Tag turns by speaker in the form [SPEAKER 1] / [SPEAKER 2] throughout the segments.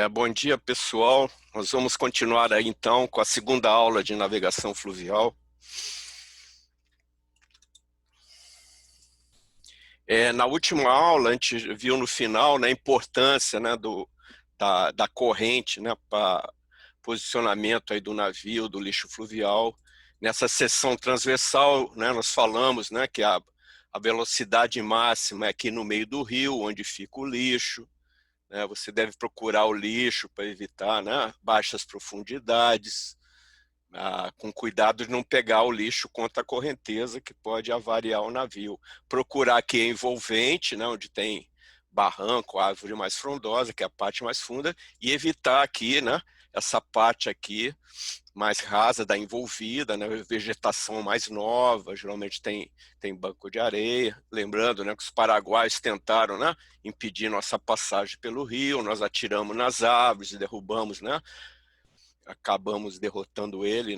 [SPEAKER 1] Bom dia, pessoal. Nós vamos continuar aí então com a segunda aula de navegação fluvial. Na última aula, a gente viu no final, né, a importância, né, da corrente, né, para posicionamento aí do navio, do lixo fluvial. Nessa seção transversal, né, nós falamos, né, que a velocidade máxima é aqui no meio do rio, onde fica o lixo. Você deve procurar o lixo para evitar, né, baixas profundidades, com cuidado de não pegar o lixo contra a correnteza, que pode avariar o navio. Procurar aqui envolvente, né, onde tem barranco, árvore mais frondosa, que é a parte mais funda, e evitar aqui, né, essa parte aqui mais rasa da envolvida, né, vegetação mais nova, geralmente tem banco de areia. Lembrando, né, que os paraguaios tentaram, né, impedir nossa passagem pelo rio, nós atiramos nas árvores e derrubamos, né, acabamos derrotando ele,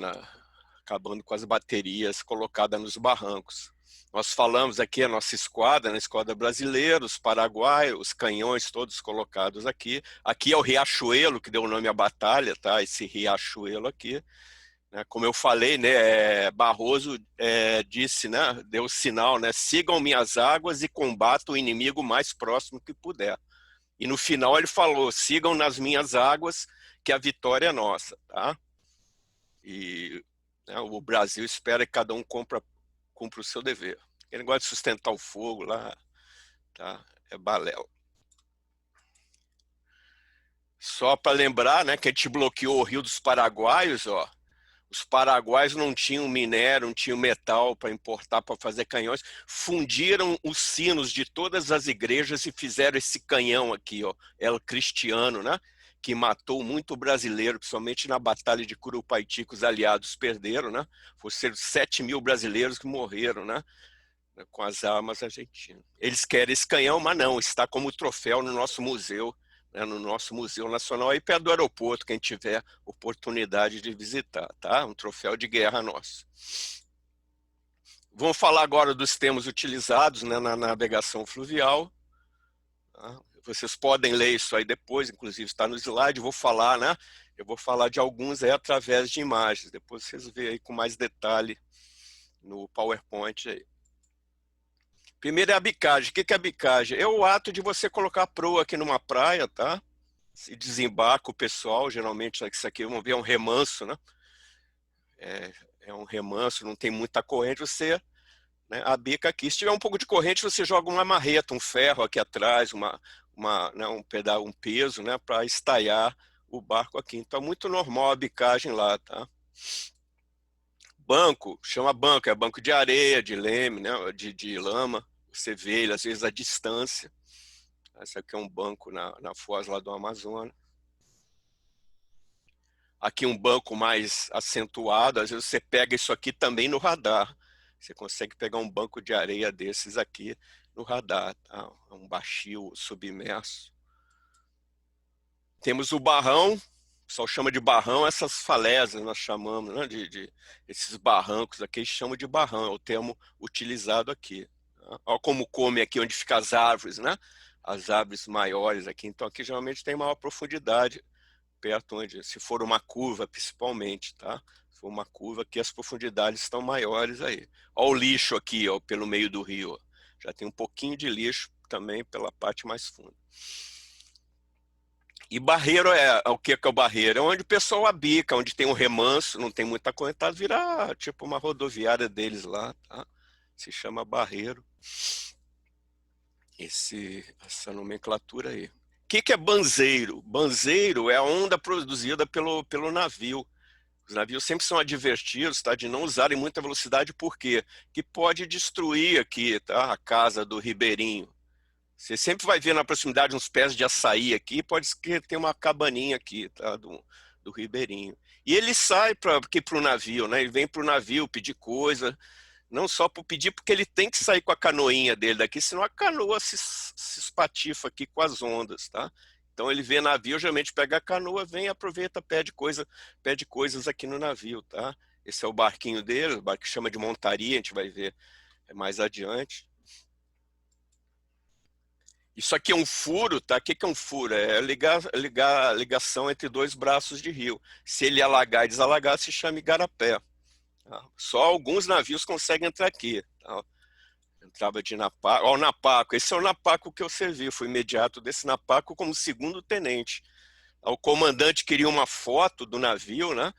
[SPEAKER 1] acabando com as baterias colocadas nos barrancos. Nós falamos aqui a nossa esquadra, na esquadra brasileira, os paraguaios, os canhões todos colocados aqui. Aqui é o Riachuelo, que deu o nome à batalha, tá? Esse Riachuelo aqui. Como eu falei, né, Barroso disse, né, deu o sinal, né, sigam minhas águas e combatam o inimigo mais próximo que puder. E no final ele falou, sigam nas minhas águas que a vitória é nossa, tá? E né, o Brasil espera que cada um cumpra o seu dever. Aquele negócio de sustentar o fogo lá, tá? É balela. Só para lembrar, né, que a gente bloqueou o Rio dos Paraguaios, ó. Os paraguaios não tinham minério, não tinham metal para importar para fazer canhões. Fundiram os sinos de todas as igrejas e fizeram esse canhão aqui, ó, El Cristiano, né? Que matou muito brasileiro, principalmente na Batalha de Curupaiti, que os aliados perderam, né? Foram 7.000 brasileiros que morreram, né? Com as armas argentinas. Eles querem esse canhão, mas não, está como troféu no nosso museu, né, no nosso Museu Nacional, aí perto do aeroporto, quem tiver oportunidade de visitar, tá? Um troféu de guerra nosso. Vamos falar agora dos termos utilizados, né, na navegação fluvial. Tá? Vocês podem ler isso aí depois, inclusive está no slide, vou falar, né? Eu vou falar de alguns aí através de imagens, depois vocês veem aí com mais detalhe no PowerPoint aí. Primeiro é a bicagem. O que é a bicagem? É o ato de você colocar a proa aqui numa praia, tá? Se desembarca o pessoal, geralmente isso aqui, vamos ver, é um remanso, né? É um remanso, não tem muita corrente, você, né, a bica aqui. Se tiver um pouco de corrente, você joga uma marreta, um ferro aqui atrás, né, um peso, né, para estaiar o barco aqui. Então é muito normal a bicagem lá, tá? Banco, chama banco, é banco de areia, de leme, né, de lama. Você vê ele, às vezes, à distância. Esse aqui é um banco na foz lá do Amazonas. Aqui um banco mais acentuado, às vezes você pega isso aqui também no radar. Você consegue pegar um banco de areia desses aqui no radar, tá? Um baixio submerso. Temos o barrão, o pessoal chama de barrão essas falésias, nós chamamos, né, esses barrancos aqui, chamam de barrão, é o termo utilizado aqui. Tá? Olha como come aqui onde ficam as árvores, né? As árvores maiores aqui, então aqui geralmente tem maior profundidade, perto onde, se for uma curva principalmente, tá? Se for uma curva aqui, as profundidades estão maiores aí. Olha o lixo aqui, ó, pelo meio do rio, ó. Já tem um pouquinho de lixo também pela parte mais funda. E barreiro o que é o barreiro? É onde o pessoal abica, onde tem um remanso, não tem muita correntade, vira tipo uma rodoviária deles lá, tá? Se chama barreiro. Essa nomenclatura aí. O que é banzeiro? Banzeiro é a onda produzida pelo navio. Os navios sempre são advertidos, tá, de não usarem muita velocidade, por quê? Que pode destruir aqui, tá, a casa do ribeirinho. Você sempre vai ver na proximidade uns pés de açaí aqui, pode ser que tem uma cabaninha aqui, tá, do ribeirinho. E ele sai para o navio, né? Ele vem para o navio pedir coisa, não só para pedir, porque ele tem que sair com a canoinha dele daqui, senão a canoa se espatifa aqui com as ondas, tá? Então ele vê navio, geralmente pega a canoa, vem, aproveita, pede coisas aqui no navio, tá? Esse é o barquinho dele, o barco que chama de montaria, a gente vai ver mais adiante. Isso aqui é um furo, tá? O que que é um furo? É ligação entre dois braços de rio. Se ele alagar e desalagar, se chama igarapé. Tá? Só alguns navios conseguem entrar aqui. Tá? Entrava de Napaco. Ó, o Napaco. Esse é o Napaco que eu servi. Fui imediato desse Napaco como segundo tenente. O comandante queria uma foto do navio, né?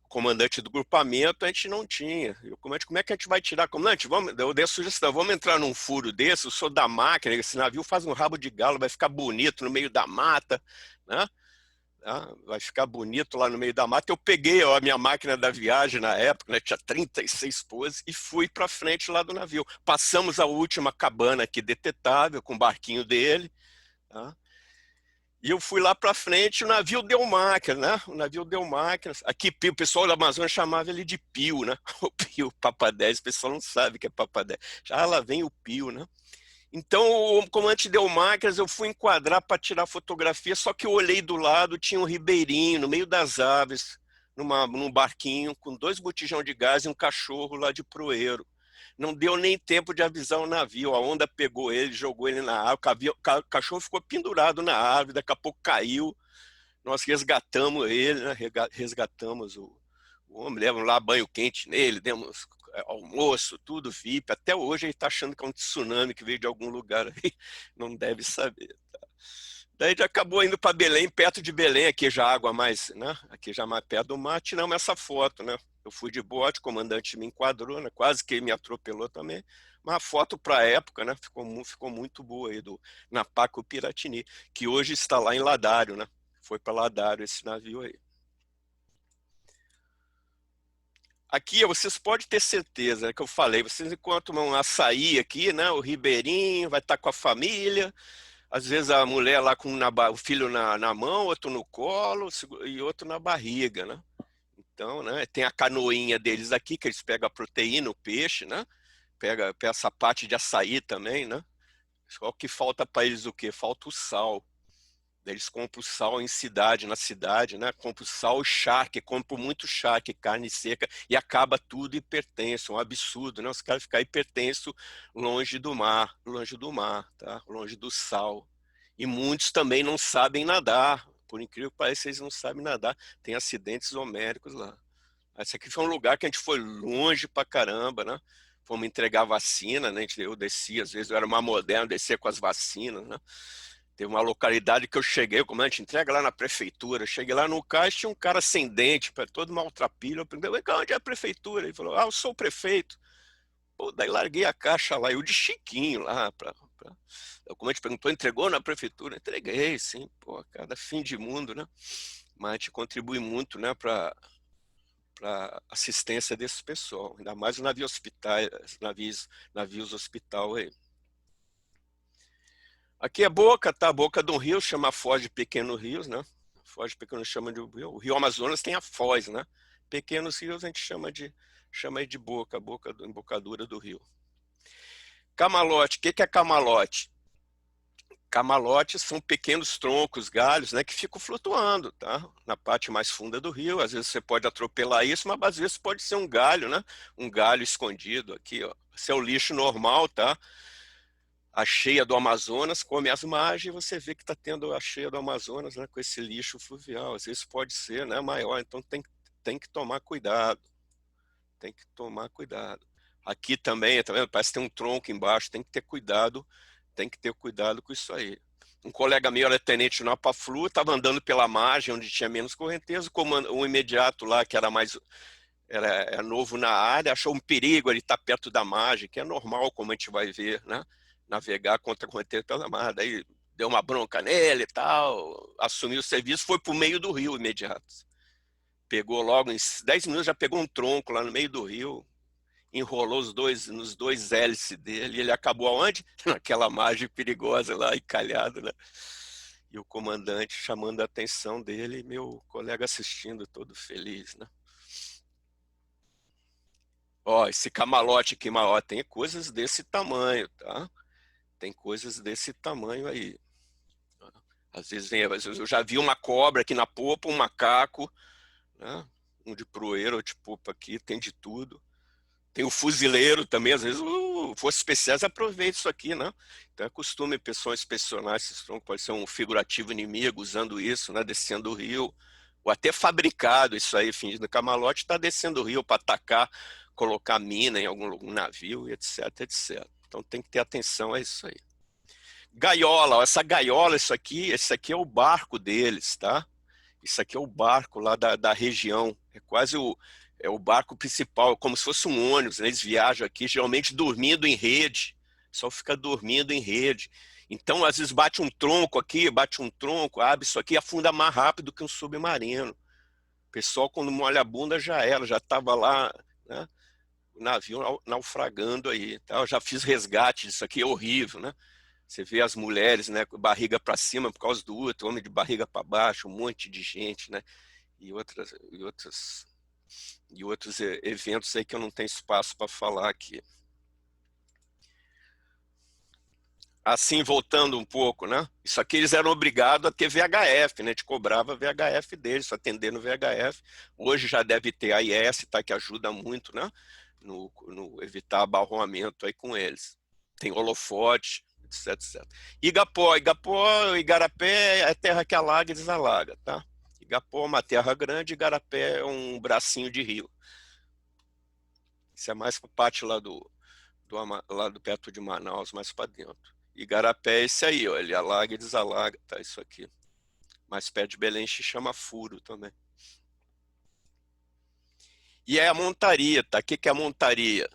[SPEAKER 1] O comandante do grupamento a gente não tinha. E o comandante, como é que a gente vai tirar? Comandante, vamos, eu dei a sugestão, vamos entrar num furo desse, eu sou da máquina, esse navio faz um rabo de galo, vai ficar bonito no meio da mata, né? Vai ficar bonito lá no meio da mata. Eu peguei a minha máquina da viagem na época, né? Tinha 36 poses e fui para frente lá do navio. Passamos a última cabana aqui detetável com o barquinho dele, tá? E eu fui lá para frente, o navio deu máquina, né? O navio deu máquina. Aqui, Pio, o pessoal da Amazônia chamava ele de Pio, né? O Pio, Papa 10, o pessoal não sabe que é Papa 10. Já lá vem o Pio, né? Então, o comandante deu máquinas, eu fui enquadrar para tirar fotografia, só que eu olhei do lado, tinha um ribeirinho, no meio das aves, num barquinho, com 2 botijão de gás e um cachorro lá de proeiro. Não deu nem tempo de avisar o navio, a onda pegou ele, jogou ele na árvore, o cachorro ficou pendurado na árvore, daqui a pouco caiu, nós resgatamos ele, né? Resgatamos o homem, levamos lá banho quente nele, demos almoço, tudo VIP. Até hoje ele está achando que é um tsunami que veio de algum lugar aí, não deve saber. Tá? Daí já acabou indo para Belém, perto de Belém, aqui já água mais, né? Aqui já mais perto do mar, tiramos essa foto, né? Eu fui de bote, o comandante me enquadrou, né? Quase que me atropelou também. Mas a foto para a época, né? Ficou muito boa aí do Napaco Piratini, que hoje está lá em Ladário, né? Foi para Ladário esse navio aí. Aqui vocês podem ter certeza, né, que eu falei, vocês encontram um açaí aqui, né? O ribeirinho vai estar com a família, às vezes a mulher lá com o filho na mão, outro no colo e outro na barriga, né? Então, né, tem a canoinha deles aqui, que eles pegam a proteína, o peixe, né? Pega essa parte de açaí também, né? Só que falta para eles o quê? Falta o sal. Eles compram sal em cidade, na cidade, né? Compram sal, charque, compram muito charque, carne seca, e acaba tudo hipertenso, um absurdo, né? Os caras ficam hipertensos longe do mar, tá? Longe do sal. E muitos também não sabem nadar, por incrível que pareça, eles não sabem nadar. Tem acidentes homéricos lá. Esse aqui foi um lugar que a gente foi longe pra caramba, né? Fomos entregar vacina, né? Eu descia, às vezes eu era mais moderno, descia com as vacinas, né? Teve uma localidade que eu cheguei, como a gente entrega lá na prefeitura, eu cheguei lá no caixa, tinha um cara sem dente, todo maltrapilho. Eu perguntei, onde é a prefeitura? Ele falou, eu sou o prefeito. Pô, daí larguei a caixa lá, eu de chiquinho lá. Como a gente perguntou, entregou na prefeitura? Entreguei, sim, pô, cada fim de mundo, né? Mas a gente contribui muito, né, para assistência desse pessoal, ainda mais os navios hospitais, navios hospital aí. Aqui é Boca, tá? Boca do Rio, chama Foz de Pequenos Rios, né? Foz de Pequenos chama de Rio. O Rio Amazonas tem a Foz, né? Pequenos rios a gente chama de Boca, embocadura do rio. Camalote, o que é camalote? Camalotes são pequenos troncos, galhos, né, que ficam flutuando, tá? Na parte mais funda do rio. Às vezes você pode atropelar isso, mas às vezes pode ser um galho, né? Um galho escondido aqui, ó. Esse é o lixo normal, tá? A cheia do Amazonas come as margens, você vê que está tendo a cheia do Amazonas, né, com esse lixo fluvial. Às vezes pode ser, né, maior, então tem que tomar cuidado. Tem que tomar cuidado. Aqui também, tá vendo? Parece que tem um tronco embaixo, tem que ter cuidado com isso aí. Um colega meu era tenente no Apaflu, estava andando pela margem, onde tinha menos correnteza, o imediato lá, que era novo na área, achou um perigo ele estar perto da margem, que é normal, como a gente vai ver, né? Navegar contra a correnteza pela margem. Daí deu uma bronca nele e tal, assumiu o serviço, foi para o meio do rio imediato. Pegou logo, em 10 minutos já pegou um tronco lá no meio do rio, enrolou nos dois hélices dele, e ele acabou aonde? Naquela margem perigosa lá, encalhado, né? E o comandante chamando a atenção dele, e meu colega assistindo, todo feliz, né? Ó, esse camalote aqui maior tem coisas desse tamanho, tá? Tem coisas desse tamanho aí. Às vezes eu já vi uma cobra aqui na popa, um macaco, né? Um de proeiro ou de popa aqui, tem de tudo. Tem o fuzileiro também, às vezes Forças Especiais aproveita isso aqui, né? Então é costume pessoas inspecionar esses troncos, pode ser um figurativo inimigo usando isso, né? Descendo o rio, ou até fabricado isso aí, fingindo camalote, está descendo o rio para atacar, colocar mina em algum navio, etc, etc. Então tem que ter atenção a isso aí. Gaiola, ó, essa gaiola, esse aqui é o barco deles, tá? Isso aqui é o barco lá da região. É quase o barco principal, como se fosse um ônibus, né? Eles viajam aqui, geralmente dormindo em rede. Só fica dormindo em rede. Então, às vezes, bate um tronco aqui, bate um tronco, abre isso aqui, afunda mais rápido que um submarino. O pessoal, quando molha a bunda, já era, já estava lá, né? O navio naufragando aí. Tá? Eu já fiz resgate disso aqui, é horrível, né? Você vê as mulheres, né, com barriga para cima por causa do útero, homem de barriga para baixo, um monte de gente, né? E outros eventos aí que eu não tenho espaço para falar aqui. Assim, voltando um pouco, né? Isso aqui eles eram obrigados a ter VHF, né? A gente cobrava VHF deles, atendendo VHF. Hoje já deve ter AIS, tá? Que ajuda muito, né? No evitar abarroamento aí com eles. Tem holofote, etc, etc. Igapó, Igarapé é a terra que alaga e desalaga, tá? Igapó é uma terra grande, Igarapé é um bracinho de rio. Isso é mais para parte lá do perto de Manaus, mais para dentro. Igarapé é esse aí, ó, ele alaga e desalaga, tá? Isso aqui. Mais perto de Belém se chama furo também. E é a montaria, tá? O que é a montaria?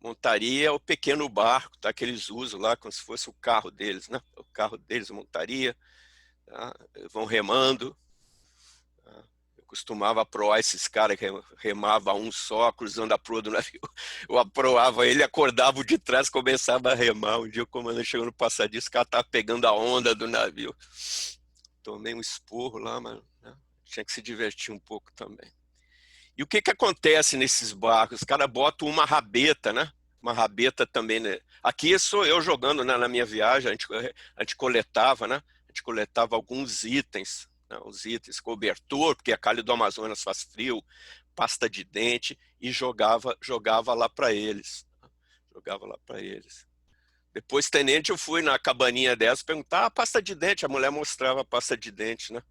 [SPEAKER 1] Montaria é o pequeno barco, tá? Que eles usam lá como se fosse o carro deles, né? O carro deles, a montaria, tá? Vão remando. Tá? Eu costumava aproar esses caras que remava um só, cruzando a proa do navio. Eu aproava ele, acordava o de trás, começava a remar. Um dia o comandante chegou no passadiço, o cara tava pegando a onda do navio. Tomei um esporro lá, mas né? Tinha que se divertir um pouco também. E o que que acontece nesses barcos? Os caras botam uma rabeta, né? Uma rabeta também, né? Aqui sou eu jogando, né, na minha viagem, a gente coletava, né? A gente coletava alguns itens, né? Os itens, cobertor, porque a calha do Amazonas faz frio, pasta de dente, e jogava lá para eles. Jogava lá para eles. Depois, tenente, eu fui na cabaninha dessa perguntar, ah, pasta de dente. A mulher mostrava a pasta de dente, né?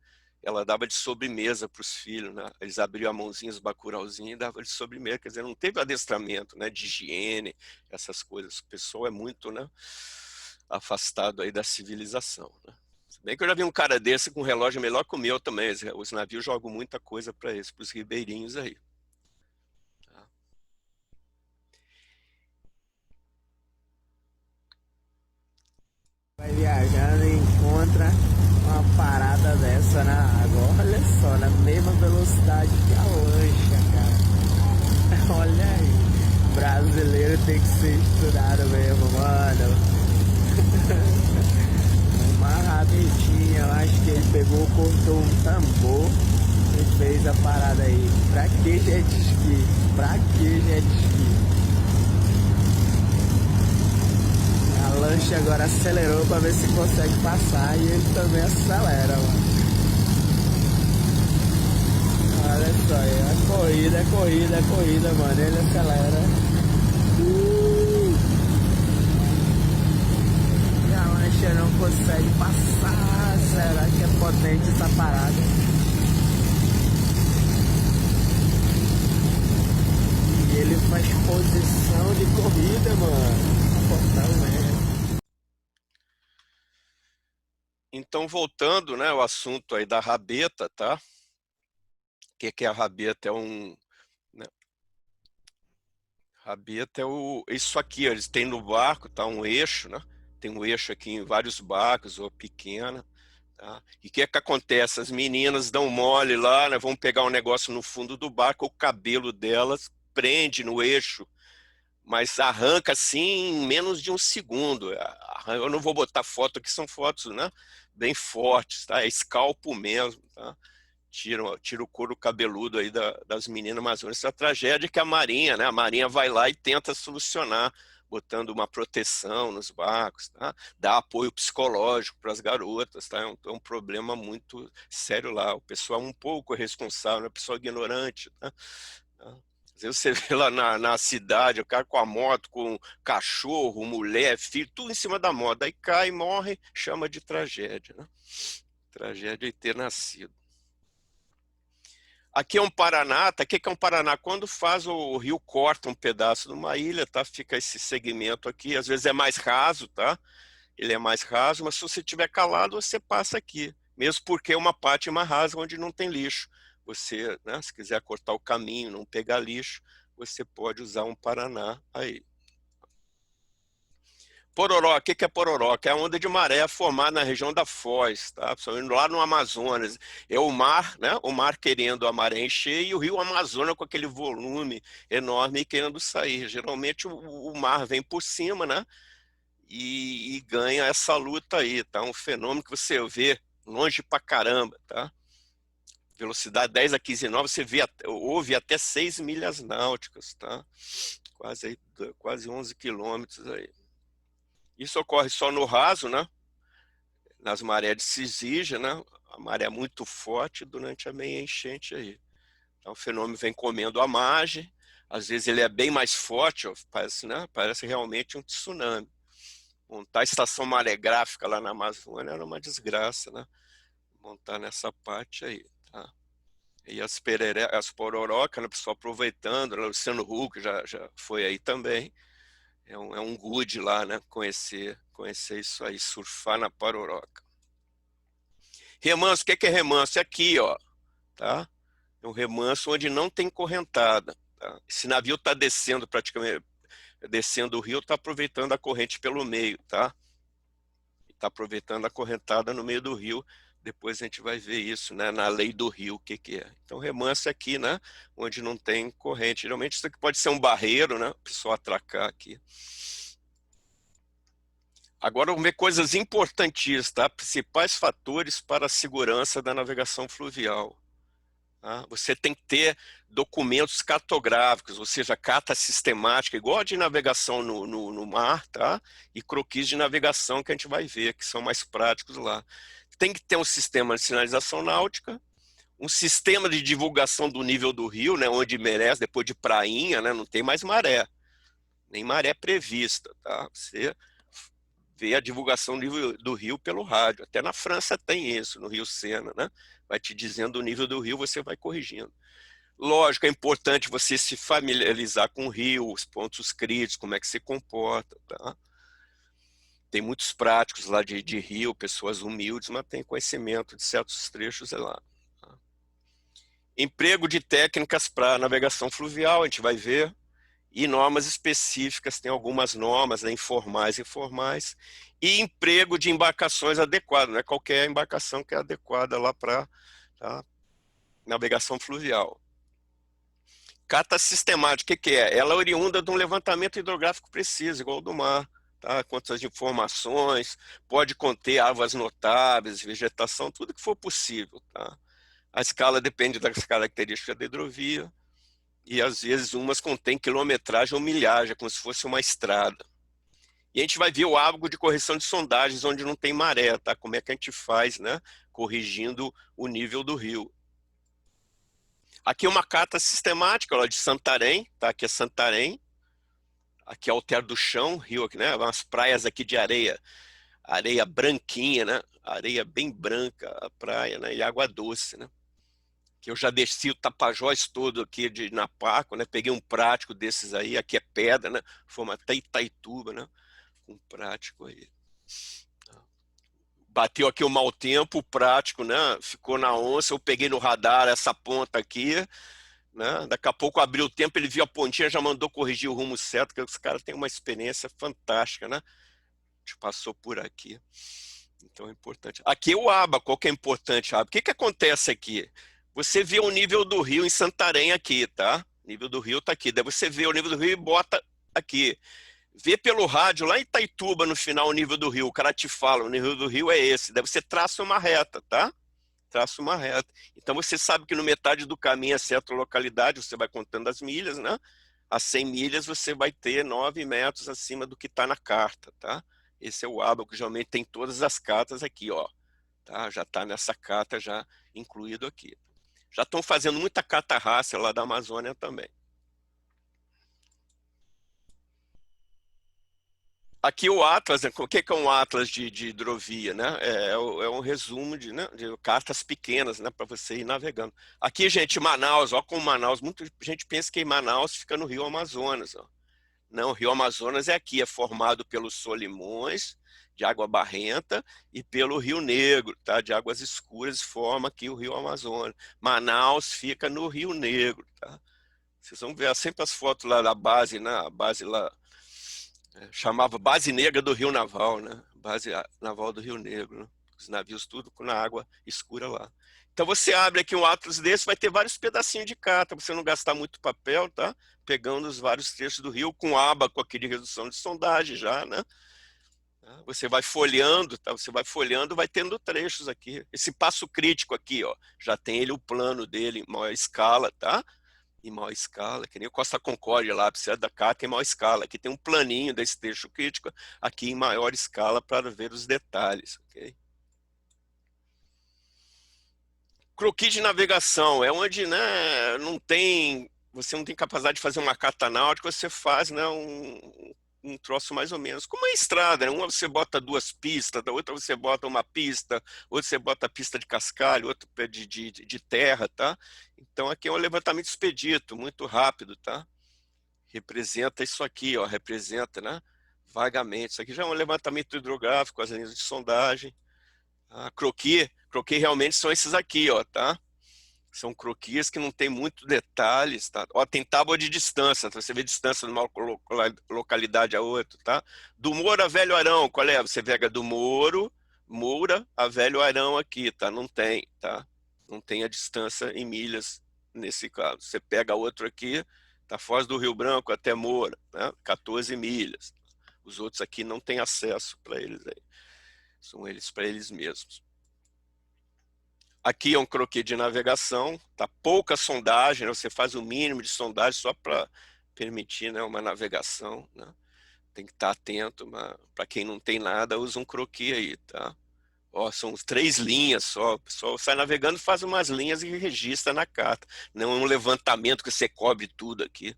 [SPEAKER 1] Ela dava de sobremesa para os filhos, né? Eles abriam a mãozinha, os bacurauzinhos, e dava de sobremesa. Quer dizer, não teve adestramento, né? De higiene, essas coisas. O pessoal é muito, né? Afastado aí da civilização, né? Se bem que eu já vi um cara desse com um relógio melhor que o meu também. Os navios jogam muita coisa para eles, para os ribeirinhos aí. Tá?
[SPEAKER 2] Vai viajando e encontra uma parada dessa na água. Olha só, na mesma velocidade que a lancha, cara. Olha aí. Brasileiro tem que ser estudado mesmo, mano. Uma rabetinha, eu acho que ele pegou, cortou um tambor e fez a parada aí. Pra que jet ski? Pra que jet ski? A lancha agora acelerou para ver se consegue passar e ele também acelera, mano. Olha só aí, é corrida, mano. Ele acelera. E a lancha não consegue passar. Será que é potente essa parada? E ele faz posição de corrida, mano. Totalmente.
[SPEAKER 1] Então, voltando, né, ao assunto aí da rabeta, tá? O que é a rabeta? Né, rabeta isso aqui, ó, eles têm no barco, tá? Um eixo, né? Tem um eixo aqui em vários barcos, ou pequena, tá? E o que é que acontece? As meninas dão mole lá, né? Vão pegar um negócio no fundo do barco, o cabelo delas prende no eixo, mas arranca assim em menos de um segundo. Eu não vou botar foto aqui, são fotos, né? Bem fortes, tá? É escalpo mesmo, tá? Tira o couro cabeludo aí das meninas amazônicas. Essa tragédia que a Marinha, né? A Marinha vai lá e tenta solucionar, botando uma proteção nos barcos, tá? Dá apoio psicológico para as garotas, tá? É um problema muito sério lá. O pessoal é um pouco responsável, né? O pessoal ignorante, tá? Às vezes você vê lá na cidade, o cara com a moto, com cachorro, mulher, filho, tudo em cima da moto. Aí cai, morre, chama de tragédia, né? Tragédia de ter nascido. Aqui é um Paraná, tá? O que é um Paraná? Quando faz o rio corta um pedaço de uma ilha, tá? Fica esse segmento aqui, às vezes é mais raso, tá? Ele é mais raso, mas se você tiver calado, você passa aqui. Mesmo porque é uma parte mais rasa onde não tem lixo. Você, né, se quiser cortar o caminho, não pegar lixo, você pode usar um Paraná aí. Pororó, o que que é pororoca? É a onda de maré formada na região da Foz, tá? Principalmente lá no Amazonas. É o mar, né? O mar querendo a maré encher e o rio Amazonas com aquele volume enorme querendo sair. Geralmente o mar vem por cima, né? E ganha essa luta aí, tá? Um fenômeno que você vê longe pra caramba, tá? Velocidade 10 a 15 nós, você vê, ouve até 6 milhas náuticas, tá? Quase 11 quilômetros aí. Isso ocorre só no raso, né? Nas marés de Cisígia, né? A maré é muito forte durante a meia enchente aí. Então o fenômeno vem comendo a margem, às vezes ele é bem mais forte, ó, parece, né? Parece realmente um tsunami. Montar a estação maregráfica lá na Amazônia era uma desgraça, né? Montar nessa parte aí, tá? E as pororocas, né? O pessoal aproveitando, né? Luciano Huck já foi aí também. É um good lá, né? Conhecer isso aí, surfar na pororoca. Remanso, o que é remanso? É aqui, ó, tá? É um remanso onde não tem correntada, tá? Esse navio está descendo praticamente, descendo o rio, está aproveitando a corrente pelo meio, tá? Está aproveitando a correntada no meio do rio. Depois a gente vai ver isso, né? Na lei do rio, o que que é. Então, remanso é aqui, né? Onde não tem corrente. Geralmente isso aqui pode ser um barreiro, né? O pessoal atracar aqui. Agora vamos ver coisas importantíssimas, tá? Principais fatores para a segurança da navegação fluvial. Tá? Você tem que ter documentos cartográficos, ou seja, carta sistemática, igual a de navegação no mar, tá? E croquis de navegação que a gente vai ver, que são mais práticos lá. Tem que ter um sistema de sinalização náutica, um sistema de divulgação do nível do rio, né? Onde merece, depois de prainha, né? Não tem mais maré, nem maré prevista, tá? Você vê a divulgação do rio pelo rádio. Até na França tem isso, no Rio Sena, né? Vai te dizendo o nível do rio, você vai corrigindo. Lógico, é importante você se familiarizar com o rio, os pontos críticos, como é que se comporta, tá? Tem muitos práticos lá de rio, pessoas humildes, mas tem conhecimento de certos trechos lá. Tá? Emprego de técnicas para navegação fluvial, a gente vai ver. E normas específicas, tem algumas normas, né, informais e informais, e emprego de embarcações adequadas, não é qualquer embarcação que é adequada lá para, tá, navegação fluvial. Carta sistemática, o que é? Ela é oriunda de um levantamento hidrográfico preciso, igual ao do mar, tá? Quantas informações, pode conter águas notáveis, vegetação, tudo que for possível, tá? A escala depende das características da hidrovia, e às vezes umas contêm quilometragem ou milhagem, como se fosse uma estrada. E a gente vai ver o hábito de correção de sondagens onde não tem maré, tá? Como é que a gente faz, né? Corrigindo o nível do rio. Aqui é uma carta sistemática, ó, de Santarém, tá? Aqui é Santarém. Aqui é Alter do Chão, rio aqui, né? Umas praias aqui de areia, areia branquinha, né? Areia bem branca, a praia, né? E água doce, né? Que eu já desci o Tapajós todo aqui de Napaco, né? Peguei um prático desses aí, aqui é pedra, né? Fomos até Itaituba, né? Um prático aí. Bateu aqui o mau tempo, o prático, né? Ficou na onça, eu peguei no radar essa ponta aqui, né? Daqui a pouco abriu o tempo, ele viu a pontinha, já mandou corrigir o rumo certo, que os caras têm uma experiência fantástica, né? A gente passou por aqui. Então é importante. Aqui é o aba, qual que é importante? O que que acontece aqui? Você vê o nível do rio em Santarém aqui, tá? O nível do rio tá aqui. Daí você vê o nível do rio e bota aqui. Vê pelo rádio lá em Itaituba no final o nível do rio. O cara te fala, o nível do rio é esse. Daí você traça uma reta, tá? Traça uma reta. Então você sabe que no metade do caminho a certa localidade, você vai contando as milhas, né? A 100 milhas você vai ter 9 metros acima do que está na carta, tá? Esse é o aba que geralmente tem todas as cartas aqui, ó. Tá? Já está nessa carta já incluído aqui. Já estão fazendo muita carta raça lá da Amazônia também. Aqui o Atlas, né? O que é um Atlas de hidrovia, né? É um resumo né, de cartas pequenas, né? Para você ir navegando. Aqui, gente, Manaus, ó, como Manaus, muita gente pensa que Manaus fica no Rio Amazonas, ó. Não, o Rio Amazonas é aqui, é formado pelos Solimões, de água barrenta, e pelo Rio Negro, tá? De águas escuras, forma aqui o Rio Amazonas. Manaus fica no Rio Negro, tá? Vocês vão ver sempre as fotos lá da base, né? A base lá chamava Base Negra do Rio Naval, né? Base Naval do Rio Negro, né? Os navios tudo com a água escura lá. Então você abre aqui um atlas desse, vai ter vários pedacinhos de carta, para você não gastar muito papel, tá? Pegando os vários trechos do rio, com aba, com aquele redução de sondagem já, né? Você vai folheando, tá? Você vai folheando, vai tendo trechos aqui. Esse passo crítico aqui, ó, já tem ele o plano dele em maior escala, tá? Em maior escala, que nem o Costa Concórdia lá, precisa da carta em maior escala. Aqui tem um planinho desse trecho crítico, aqui em maior escala para ver os detalhes, ok? Croquis de navegação é onde, né, você não tem capacidade de fazer uma carta náutica, você faz, né, um troço mais ou menos como uma estrada, né? Uma você bota duas pistas, da outra você bota uma pista, outra você bota a pista de cascalho, outra de terra, tá? Então aqui é um levantamento expedito, muito rápido, tá? Representa isso aqui, ó, representa, né? Vagamente. Isso aqui já é um levantamento hidrográfico, as linhas de sondagem. Croquis realmente são esses aqui, ó, tá? São croquis que não tem muito detalhes, tá? Ó, tem tábua de distância, tá? Você vê distância de uma localidade a outra, tá? Do Moura a Velho Arão, qual é? Você pega do Moura a Velho Arão aqui, tá? Não tem, tá? Não tem a distância em milhas nesse caso. Você pega outro aqui, tá? Foz do Rio Branco até Moura, né? 14 milhas. Os outros aqui não tem acesso para eles aí. São eles para eles mesmos. Aqui é um croquis de navegação, tá? Pouca sondagem, né? Você faz o mínimo de sondagem só para permitir, né, uma navegação, né? Tem que estar atento, para quem não tem nada, usa um croquis aí, tá? Ó, são 3 linhas só, o pessoal sai navegando, faz umas linhas e registra na carta. Não é um levantamento que você cobre tudo aqui,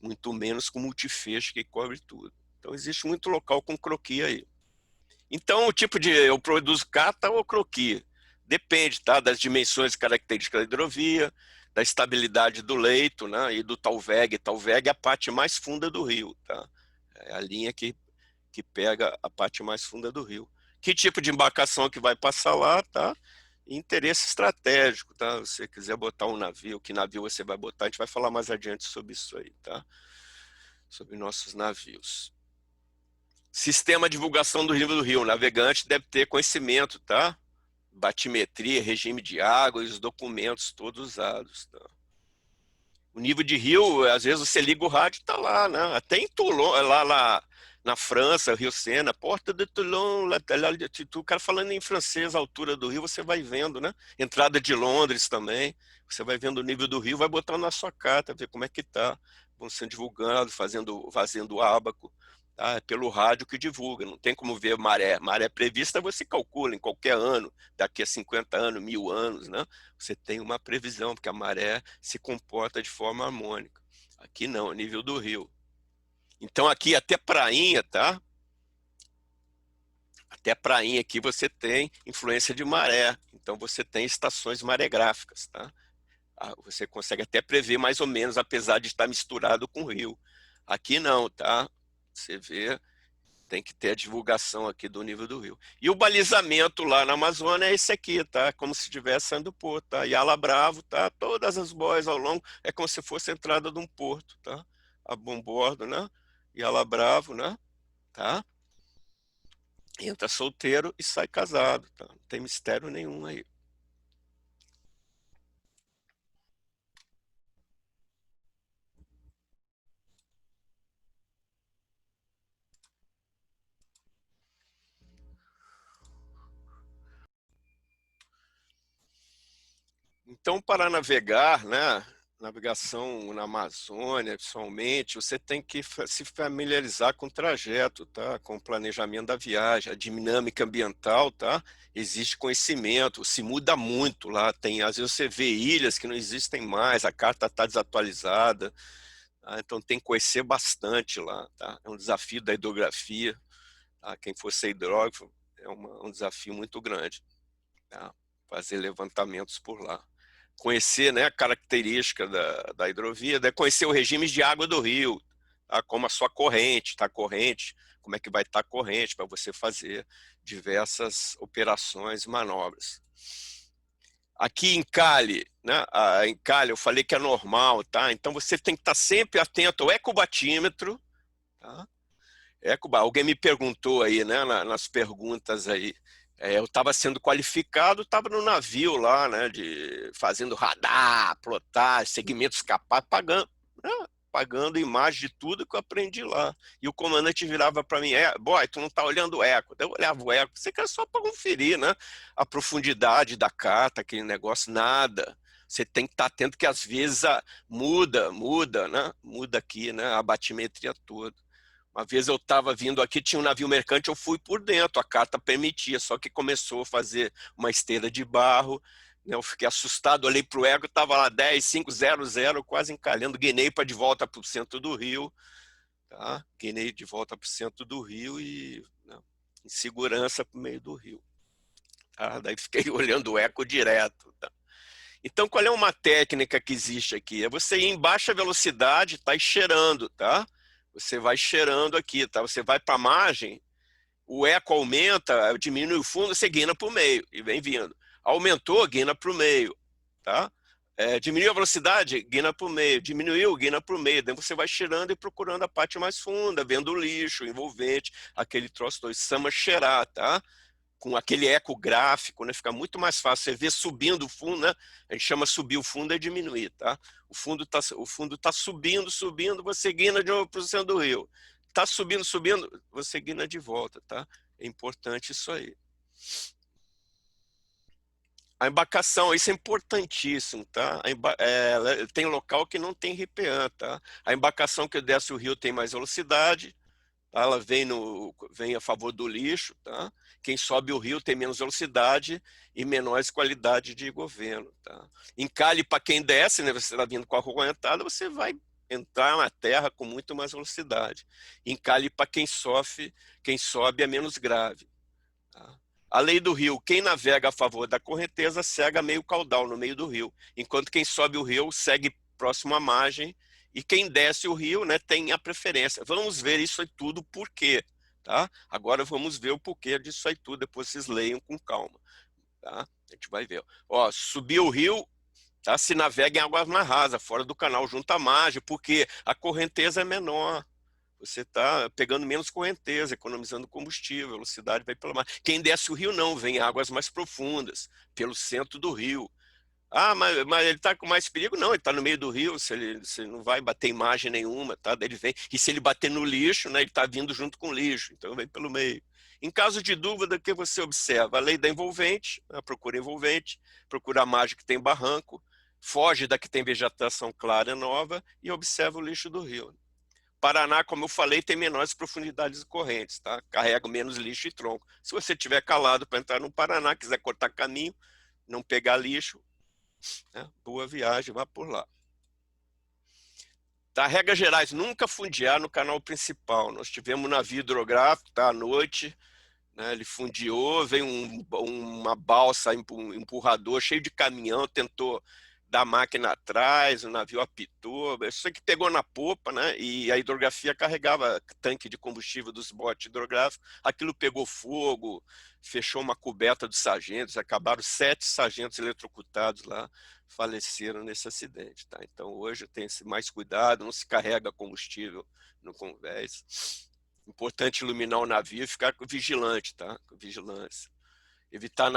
[SPEAKER 1] muito menos com multifeixo que cobre tudo. Então existe muito local com croquis aí. Então, o tipo de eu produzo carta ou croquis? Depende, tá? Das dimensões e características da hidrovia, da estabilidade do leito, né? E do talveg. Talveg é a parte mais funda do rio, tá? É a linha que pega a parte mais funda do rio. Que tipo de embarcação que vai passar lá, tá? Interesse estratégico, tá? Se você quiser botar um navio, que navio você vai botar, a gente vai falar mais adiante sobre isso aí, tá? Sobre nossos navios. Sistema de divulgação do nível do rio. O navegante deve ter conhecimento, tá? Batimetria, regime de água e os documentos todos usados, tá? O nível de rio, às vezes você liga o rádio e tá lá, né? Até em Toulon, lá na França, Rio Sena, Porta de Toulon, o cara falando em francês, a altura do rio, você vai vendo, né? Entrada de Londres também, você vai vendo o nível do rio, vai botando na sua carta, ver como é que tá. Vão sendo divulgando, fazendo ábaco. Tá? É pelo rádio que divulga, não tem como ver maré. Maré prevista você calcula em qualquer ano, daqui a 50 anos, 1000 anos, né? Você tem uma previsão, porque a maré se comporta de forma harmônica. Aqui não, nível do rio. Então aqui até prainha, tá? Até prainha aqui você tem influência de maré. Então você tem estações maregráficas, tá? Você consegue até prever mais ou menos, apesar de estar misturado com o rio. Aqui não, tá? Você vê, tem que ter a divulgação aqui do nível do rio. E o balizamento lá na Amazônia é esse aqui, tá? Como se estivesse saindo do porto, tá? Yala Bravo, tá? Todas as boias ao longo, é como se fosse a entrada de um porto, tá? A bom bordo, né? Yala Bravo, né? Tá? Entra solteiro e sai casado, tá? Não tem mistério nenhum aí. Então, para navegar, né, navegação na Amazônia, principalmente, você tem que se familiarizar com o trajeto, tá? Com o planejamento da viagem, a dinâmica ambiental, tá? Existe conhecimento, se muda muito lá. Tem, às vezes você vê ilhas que não existem mais, a carta está desatualizada, tá? Então tem que conhecer bastante lá, tá? É um desafio da hidrografia. Tá? Quem for ser hidrógrafo é um desafio muito grande, tá? Fazer levantamentos por lá. Conhecer, né, a característica da hidrovia, né, conhecer o regime de água do rio, tá? Como a sua corrente, tá? Corrente, como é que vai estar a corrente para você fazer diversas operações e manobras. Aqui em Cali, né? Em Cali eu falei que é normal, tá? Então você tem que estar sempre atento ao ecobatímetro, tá? Alguém me perguntou aí, né, nas perguntas aí, eu estava sendo qualificado, estava no navio lá, né, fazendo radar, plotar, segmentos capazes, pagando, né, pagando imagem de tudo que eu aprendi lá. E o comandante virava para mim, boy, tu não está olhando o eco. Eu olhava o eco, você quer só para conferir, né, a profundidade da carta, aquele negócio, nada. Você tem que estar atento que às vezes muda, né, muda aqui, né, a batimetria toda. Uma vez eu estava vindo aqui, tinha um navio mercante, eu fui por dentro, a carta permitia, só que começou a fazer uma esteira de barro, né, eu fiquei assustado, olhei para o ego, estava lá 10.500, quase encalhando, guinei para de volta para o centro do rio, tá? Guinei de volta para o centro do rio e, né, em segurança para o meio do rio. Tá? Daí fiquei olhando o eco direto. Tá? Então, qual é uma técnica que existe aqui? É você ir em baixa velocidade, tá? E cheirando, tá? Você vai cheirando aqui, tá? Você vai para a margem, o eco aumenta, diminui o fundo, você guina para o meio e vem vindo. Aumentou, guina para o meio, tá? Diminuiu a velocidade, guina para o meio. Diminuiu, guina para o meio. Daí você vai cheirando e procurando a parte mais funda, vendo o lixo, o envolvente, aquele troço todo. Isso chama cheirar, tá? Com aquele eco gráfico, né? Fica muito mais fácil. Você vê subindo o fundo, né? A gente chama subir o fundo é diminuir, tá? O fundo tá subindo, você guina de novo para o centro do rio. Tá subindo, você guina de volta, tá? É importante isso aí. A embarcação, isso é importantíssimo, tá? Tem local que não tem RPA, tá? A embarcação que desce o rio tem mais velocidade, ela vem a favor do lixo, tá? Quem sobe o rio tem menos velocidade e menor qualidade de governo, tá? Encalhe para quem desce, né? Você está vindo com a arrogantada, você vai entrar na terra com muito mais velocidade. Encalhe para quem sobe é menos grave, tá? A lei do rio, quem navega a favor da correnteza segue meio caudal no meio do rio, enquanto quem sobe o rio segue próximo à margem e quem desce o rio, né, tem a preferência. Vamos ver isso aí tudo por quê, tá? Agora vamos ver o porquê disso aí tudo, depois vocês leiam com calma, tá? A gente vai ver. Ó, subir o rio, tá? Se navega em águas mais rasas, fora do canal, junto à margem, porque a correnteza é menor. Você está pegando menos correnteza, economizando combustível, a velocidade vai pela mar. Quem desce o rio não, vem em águas mais profundas, pelo centro do rio. Ah, mas ele está com mais perigo? Não, ele está no meio do rio, se não vai bater em margem nenhuma, tá? Daí ele vem. E se ele bater no lixo, né, ele está vindo junto com o lixo, então vem pelo meio. Em caso de dúvida, o que você observa? A lei da envolvente, procura envolvente, procura a margem que tem barranco, foge da que tem vegetação clara e nova e observa o lixo do rio. Paraná, como eu falei, tem menores profundidades de correntes, tá? Carrega menos lixo e tronco. Se você tiver calado para entrar no Paraná, quiser cortar caminho, não pegar lixo, né? Boa viagem, vá por lá. Tá, regras gerais, nunca fundear no canal principal. Nós tivemos um navio hidrográfico, tá, à noite, né, ele fundiou, veio uma balsa, um empurrador cheio de caminhão, tentou dar máquina atrás, o navio apitou, isso que pegou na popa, né? E a hidrografia carregava tanque de combustível dos botes hidrográficos, aquilo pegou fogo, fechou uma coberta dos sargentos, acabaram 7 sargentos eletrocutados lá, faleceram nesse acidente, tá? Então hoje tem mais cuidado, não se carrega combustível no convés. Importante iluminar o navio e ficar vigilante, tá? Vigilância. Evitar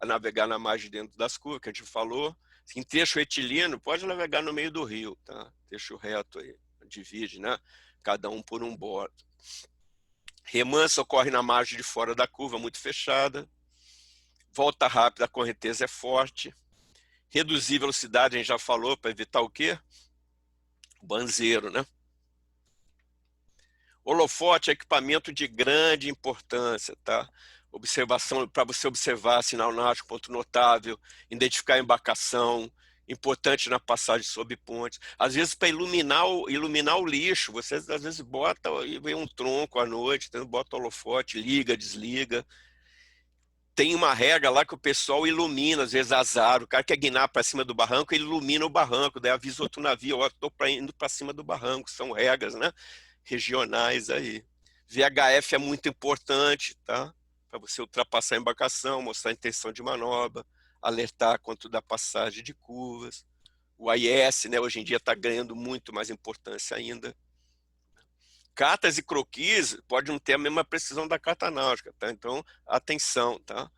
[SPEAKER 1] navegar na margem dentro das curvas, que a gente falou. Em trecho retilíneo, pode navegar no meio do rio, tá? Trecho reto aí, divide, né? Cada um por um bordo. Remanso ocorre na margem de fora da curva, muito fechada. Volta rápida, a correnteza é forte. Reduzir velocidade, a gente já falou, para evitar o quê? O banzeiro, né? Holofote é equipamento de grande importância, tá? Observação, para você observar sinal náutico, ponto notável, identificar a embarcação, importante na passagem sob pontes. Às vezes, para iluminar o lixo, você às vezes bota e vem um tronco à noite, então bota o holofote, liga, desliga. Tem uma regra lá que o pessoal ilumina, às vezes azar. O cara quer guinar para cima do barranco, ele ilumina o barranco, daí avisa outro navio, ó, estou indo para cima do barranco. São regras, né? Regionais aí. VHF é muito importante, tá? Para você ultrapassar a embarcação, mostrar a intenção de manobra, alertar quanto da passagem de curvas. O AIS, né, hoje em dia está ganhando muito mais importância ainda. Cartas e croquis pode não ter a mesma precisão da carta náutica, tá? Então, atenção, tá?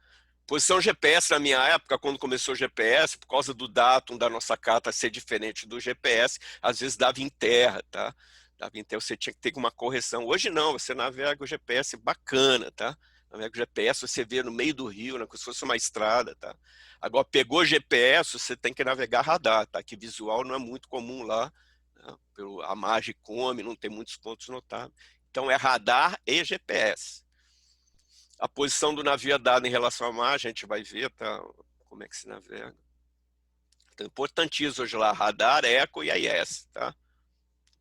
[SPEAKER 1] Posição GPS na minha época, quando começou o GPS, por causa do datum da nossa carta ser diferente do GPS, às vezes dava em terra, tá? Dava em terra, você tinha que ter uma correção. Hoje não, você navega o GPS bacana, tá? Navega o GPS, você vê no meio do rio, né, como se fosse uma estrada, tá? Agora, pegou o GPS, você tem que navegar radar, tá? Que visual não é muito comum lá, né? A margem come, não tem muitos pontos notáveis. Então, é radar e GPS. A posição do navio é dada em relação à margem, a gente vai ver, tá? Como é que se navega. Então, importantíssimo hoje lá, radar, eco e AIS, tá?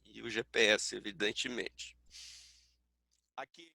[SPEAKER 1] E o GPS, evidentemente. Aqui